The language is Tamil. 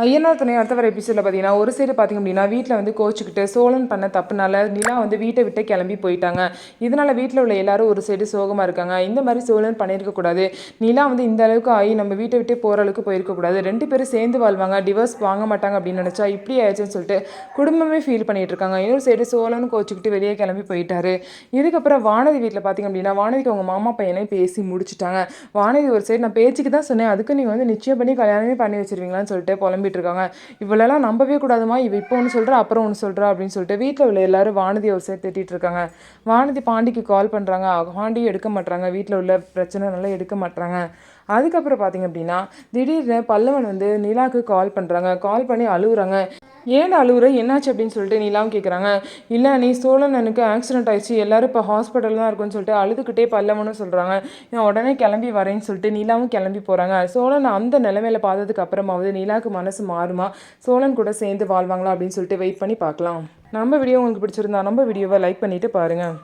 ஐயனார் துணை அடுத்த வர எபிசோடில் பார்த்தீங்கன்னா ஒரு சைடு பார்த்திங்க அப்படின்னா வீட்டில் வந்து கோச்சிக்கிட்டு சோழன் பண்ண தப்புனால நிலா வந்து வீட்டை விட்டு கிளம்பி போயிட்டாங்க. இதனால் வீட்டில் உள்ள எல்லாரும் ஒரு சைடு சோகமாக இருக்காங்க. இந்த மாதிரி சோழன் பண்ணியிருக்கக்கூடாது, நிலா வந்து இந்த அளவுக்கு ஆகி நம்ம வீட்டை விட்டு போகிற அளவுக்கு போயிருக்கக்கூடாது, 2 பேரும் சேர்ந்து வாழ்வாங்க, டிவோர்ஸ் வாங்க மாட்டாங்க அப்படின்னு நினச்சா இப்படி ஆயிடுச்சுன்னு சொல்லிட்டு குடும்பமே ஃபீல் பண்ணிட்டு இருக்காங்க. இன்னொரு சைடு சோழன் கோச்சிக்கிட்டு வெளியே கிளம்பி போயிட்டாரு. இதுக்கப்புறம் வானதி வீட்டில் பார்த்திங்க அப்படின்னா வானதிக்கு அவங்க மாமா பையனை பேசி முடிச்சுட்டாங்க. வானதி ஒரு சைடு நான் பேச்சுக்கு தான் சொன்னேன், அதுக்கு நீங்கள் வந்து நிச்சயம் பண்ணி கல்யாணமே பண்ணி வச்சிருவீங்களான்னு சொல்லிட்டு இருக்காங்க. இவளெல்லாம் நம்பவே கூடாதுமா, இவ இப்போ ஒன்று சொல்கிறா அப்புறம் ஒன்று சொல்கிறா அப்படின்னு சொல்லிட்டு வீட்டில் உள்ள எல்லாரும் வானதி ஒரு சைடு திட்டிகிட்டு இருக்காங்க. வானதி பாண்டிக்கு கால் பண்ணுறாங்க, பாண்டியும் எடுக்க மாட்டாங்க, வீட்டில் உள்ள பிரச்சனைனால எடுக்க மாட்டாங்க. அதுக்கப்புறம் பார்த்தீங்க அப்படின்னா திடீர்னு பல்லவன் வந்து நிலாவுக்கு கால் பண்ணுறாங்க. கால் பண்ணி அழுகுறாங்க. ஏன் அழுகுற, என்னாச்சு அப்படின்னு சொல்லிட்டு நிலாவும் கேட்குறாங்க. இல்லை நீ சோழன் எனக்கு ஆக்சிடென்ட் ஆயிடுச்சு, எல்லாரும் இப்போ ஹாஸ்பிட்டல் தான் இருக்குன்னு சொல்லிட்டு அழுதுகிட்டே பல்லவனும் சொல்கிறாங்க. நான் உடனே கிளம்பி வரேன்னு சொல்லிட்டு நிலாவும் கிளம்பி போகிறாங்க. சோழன் அந்த நிலைமையில பார்த்ததுக்கு அப்புறமாவது நிலாவுக்கு மனசு மாறுமா, சோழன் கூட சேர்ந்து வாழ்வாங்களா அப்படின்னு சொல்லிட்டு வெயிட் பண்ணி பார்க்கலாம். நம்ம வீடியோ உங்களுக்கு பிடிச்சிருந்தா நம்ம வீடியோவை லைக் பண்ணிவிட்டு பாருங்கள்.